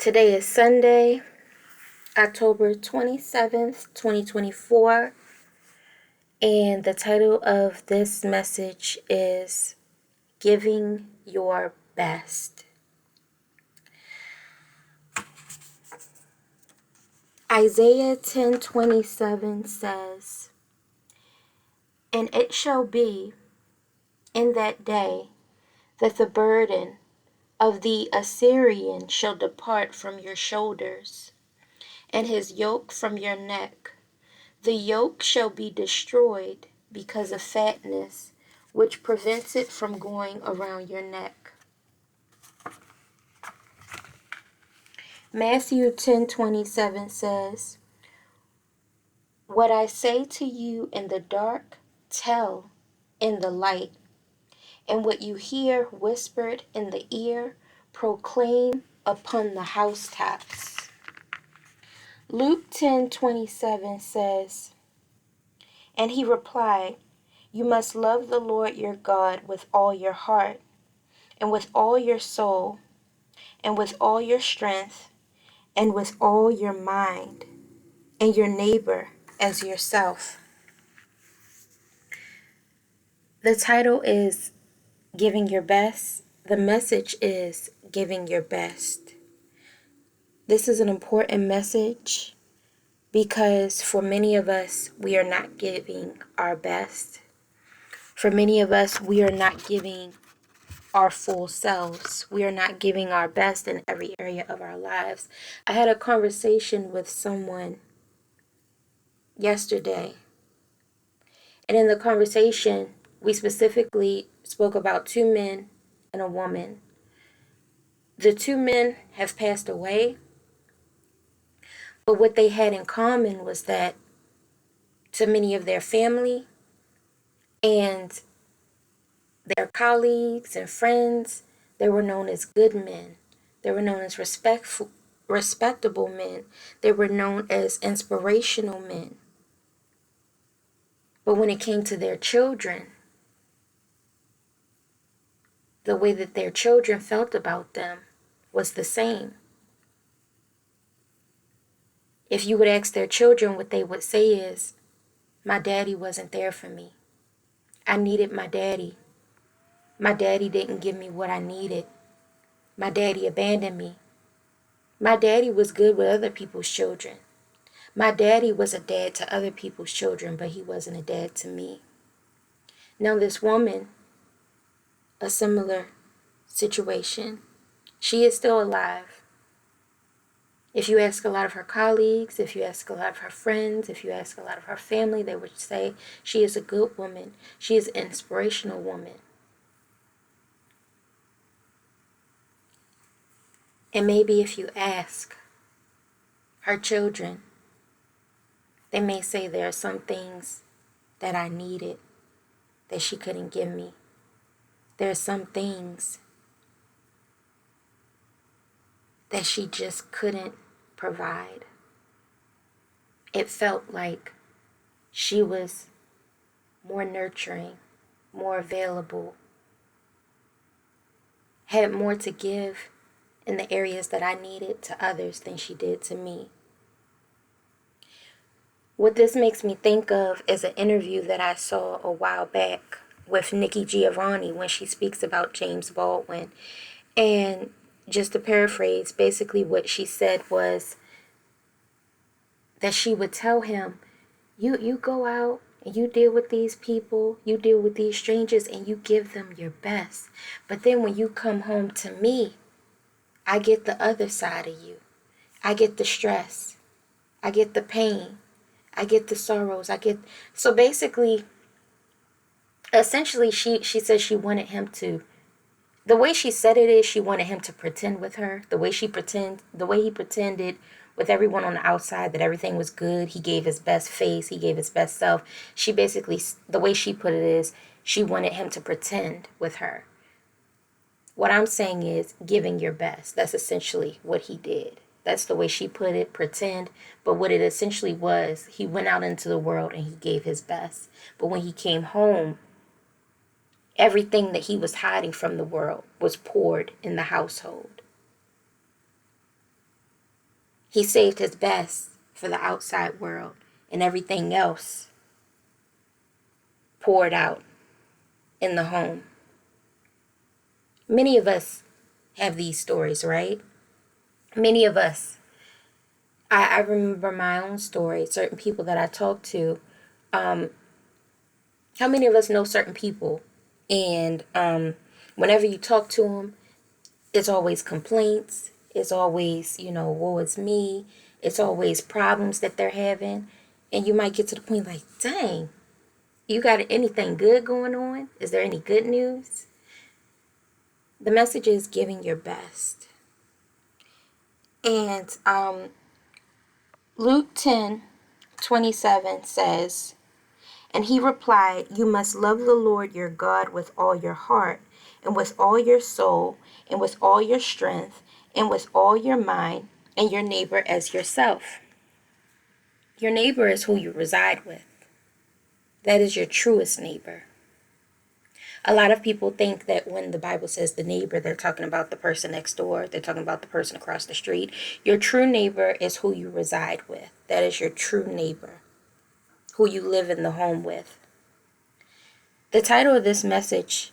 Today is Sunday, October 27th, 2024, and the title of this message is Giving Your Best. Isaiah 10:27 says, "And it shall be in that day that the burden of the Assyrian shall depart from your shoulders, and his yoke from your neck. The yoke shall be destroyed because of fatness, which prevents it from going around your neck." Matthew 10:27 says, "What I say to you in the dark, tell in the light, and what you hear whispered in the ear, proclaim upon the housetops." Luke 10:27 says, "And he replied, you must love the Lord your God with all your heart, and with all your soul, and with all your strength, and with all your mind, and your neighbor as yourself." The title is Giving Your Best. The message is Giving Your Best. This is an important message because for many of us, we are not giving our best. For many of us, we are not giving our full selves. We are not giving our best in every area of our lives. I had a conversation with someone yesterday, and in the conversation, we specifically spoke about two men and a woman. The two men have passed away, but what they had in common was that to many of their family and their colleagues and friends, they were known as good men. They were known as respectable men. They were known as inspirational men. But when it came to their children, the way that their children felt about them was the same. If you would ask their children, what they would say is, "My daddy wasn't there for me. I needed my daddy. My daddy didn't give me what I needed. My daddy abandoned me. My daddy was good with other people's children. My daddy was a dad to other people's children, but he wasn't a dad to me." Now this woman, a similar situation, she is still alive. If you ask a lot of her colleagues, if you ask a lot of her friends, if you ask a lot of her family, they would say she is a good woman. She is an inspirational woman. And maybe if you ask her children, they may say there are some things that I needed that she couldn't give me. There are some things that she just couldn't provide. It felt like she was more nurturing, more available, had more to give in the areas that I needed to others than she did to me. What this makes me think of is an interview that I saw a while back with Nikki Giovanni when she speaks about James Baldwin. And just to paraphrase, basically what she said was that she would tell him, you go out and you deal with these people, you deal with these strangers, and you give them your best. But then when you come home to me, I get the other side of you. I get the stress. I get the pain. I get the sorrows. So basically, essentially, she said she wanted him to, the way she said it is she wanted him to pretend with her. The way he pretended with everyone on the outside that everything was good. He gave his best face. He gave his best self. She basically, the way she put it is, she wanted him to pretend with her. What I'm saying is giving your best. That's essentially what he did. That's the way she put it, pretend. But what it essentially was, he went out into the world and he gave his best. But when he came home, everything that he was hiding from the world was poured in the household. He saved his best for the outside world, and everything else poured out in the home. Many of us have these stories, right? Many of us, I remember my own story, certain people that I talk to. How many of us know certain people, and whenever you talk to them, it's always complaints. It's always, woe is me. It's always problems that they're having. And you might get to the point like, dang, you got anything good going on? Is there any good news? The message is giving your best. And Luke 10:27 says, and he replied, you must love the Lord your God with all your heart, and with all your soul, and with all your strength, and with all your mind, and your neighbor as yourself. Your neighbor is who you reside with. That is your truest neighbor. A lot of people think that when the Bible says the neighbor, they're talking about the person next door. They're talking about the person across the street. Your true neighbor is who you reside with. That is your true neighbor, who you live in the home with. The title of this message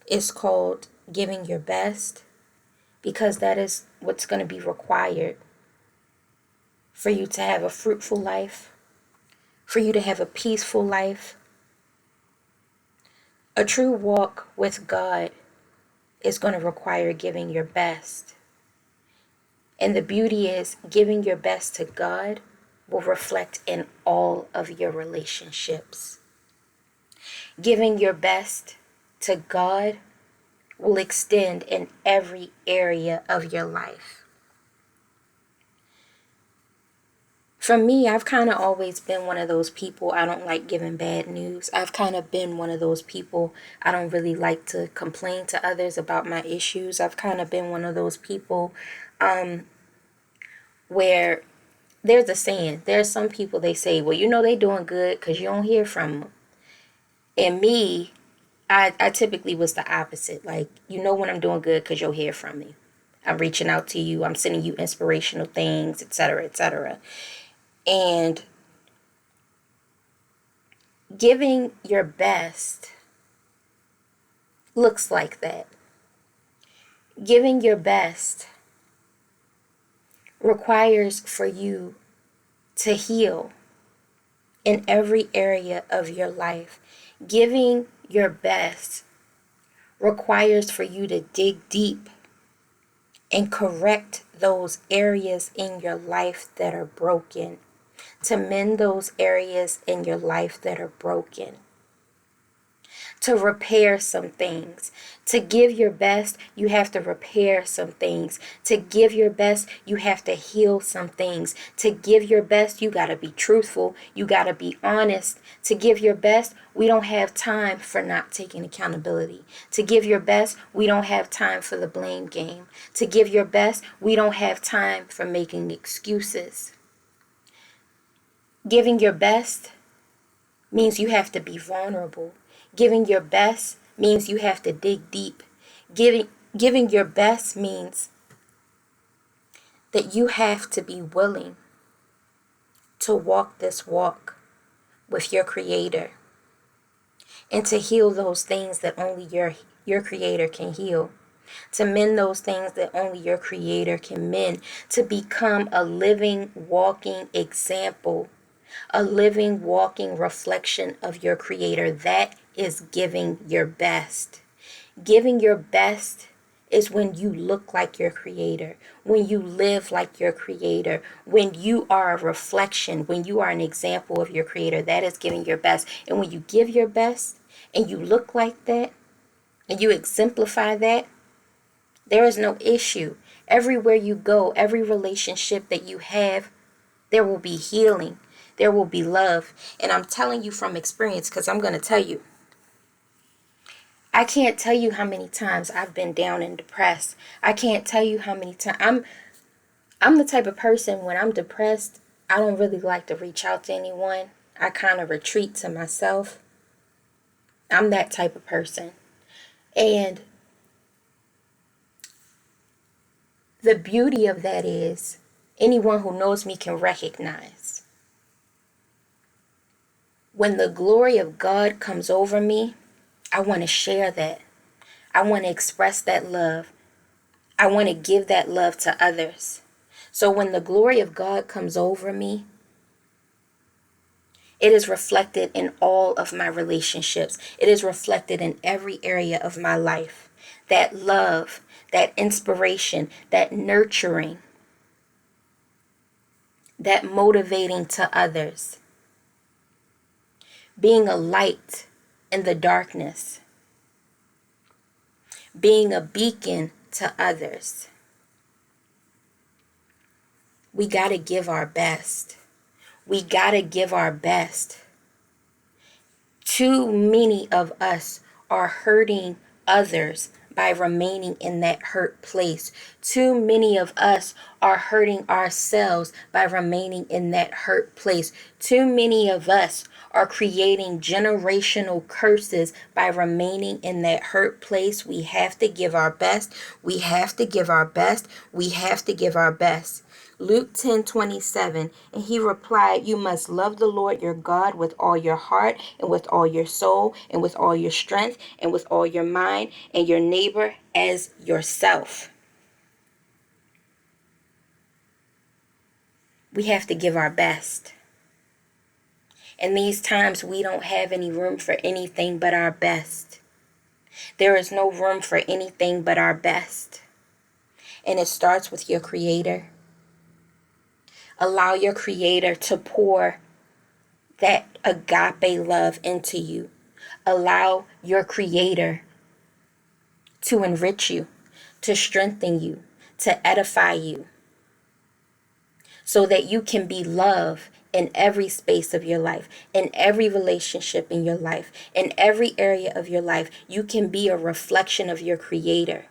is called Giving Your Best, because that is what's going to be required for you to have a fruitful life, for you to have a peaceful life. A true walk with God is going to require giving your best. And the beauty is, giving your best to God will reflect in all of your relationships. Giving your best to God will extend in every area of your life. For me, I've kind of always been one of those people, I don't like giving bad news. I've kind of been one of those people, I don't really like to complain to others about my issues. I've kind of been one of those people where there's a saying, there's some people, they say, well, they doing good because you don't hear from them. And me, I typically was the opposite. Like, when I'm doing good because you'll hear from me. I'm reaching out to you. I'm sending you inspirational things, etc., etc. And giving your best looks like that. Giving your best requires for you to heal in every area of your life. Giving your best requires for you to dig deep and correct those areas in your life that are broken, to mend those areas in your life that are broken, to repair some things. To give your best, you have to repair some things. To give your best, you have to heal some things. To give your best, you got to be truthful. You got to be honest. To give your best, we don't have time for not taking accountability. To give your best, we don't have time for the blame game. To give your best, we don't have time for making excuses. Giving your best means you have to be vulnerable. Giving your best means you have to dig deep. Giving your best means that you have to be willing to walk this walk with your Creator and to heal those things that only your Creator can heal, to mend those things that only your Creator can mend, to become a living, walking example, a living, walking reflection of your Creator. That is giving your best. Giving your best is when you look like your Creator, when you live like your Creator, when you are a reflection, when you are an example of your Creator. That is giving your best. And when you give your best and you look like that and you exemplify that, there is no issue. Everywhere you go, every relationship that you have, there will be healing. There will be love. And I'm telling you from experience, because I'm going to tell you, I can't tell you how many times I've been down and depressed. I can't tell you how many times. I'm the type of person, when I'm depressed, I don't really like to reach out to anyone. I kind of retreat to myself. I'm that type of person. And the beauty of that is, Anyone who knows me can recognize. When the glory of God comes over me, I want to share that. I want to express that love. I want to give that love to others. So when the glory of God comes over me, it is reflected in all of my relationships. It is reflected in every area of my life. That love, that inspiration, that nurturing, that motivating to others. Being a light in the darkness. Being a beacon to others. We got to give our best. We got to give our best. Too many of us are hurting others by remaining in that hurt place. Too many of us are hurting ourselves by remaining in that hurt place. Too many of us are creating generational curses by remaining in that hurt place. We have to give our best. We have to give our best. We have to give our best. Luke 10:27, and he replied, you must love the Lord your God with all your heart and with all your soul and with all your strength and with all your mind, and your neighbor as yourself. We have to give our best. In these times, we don't have any room for anything but our best. There is no room for anything but our best. And it starts with your Creator. Allow your Creator to pour that agape love into you. Allow your Creator to enrich you, to strengthen you, to edify you, so that you can be love in every space of your life, in every relationship in your life, in every area of your life. You can be a reflection of your Creator.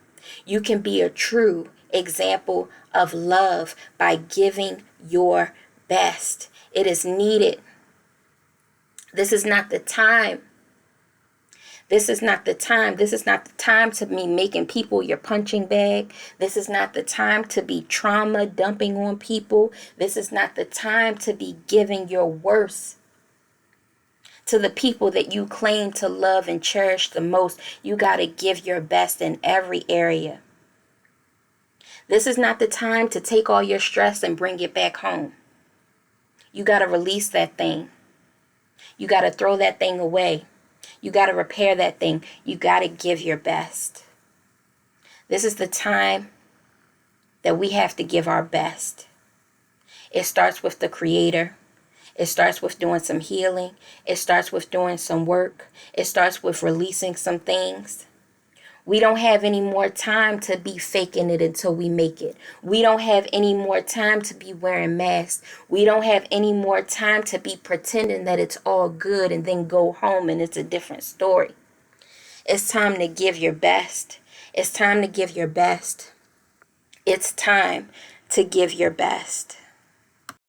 You can be a true example of love by giving your best. It is needed. This is not the time. This is not the time. This is not the time to be making people your punching bag. This is not the time to be trauma dumping on people. This is not the time to be giving your worst to the people that you claim to love and cherish the most. You got to give your best in every area. This is not the time to take all your stress and bring it back home. You got to release that thing. You got to throw that thing away. You got to repair that thing. You got to give your best. This is the time that we have to give our best. It starts with the Creator. It starts with doing some healing. It starts with doing some work. It starts with releasing some things. We don't have any more time to be faking it until we make it. We don't have any more time to be wearing masks. We don't have any more time to be pretending that it's all good and then go home and it's a different story. It's time to give your best. It's time to give your best. It's time to give your best.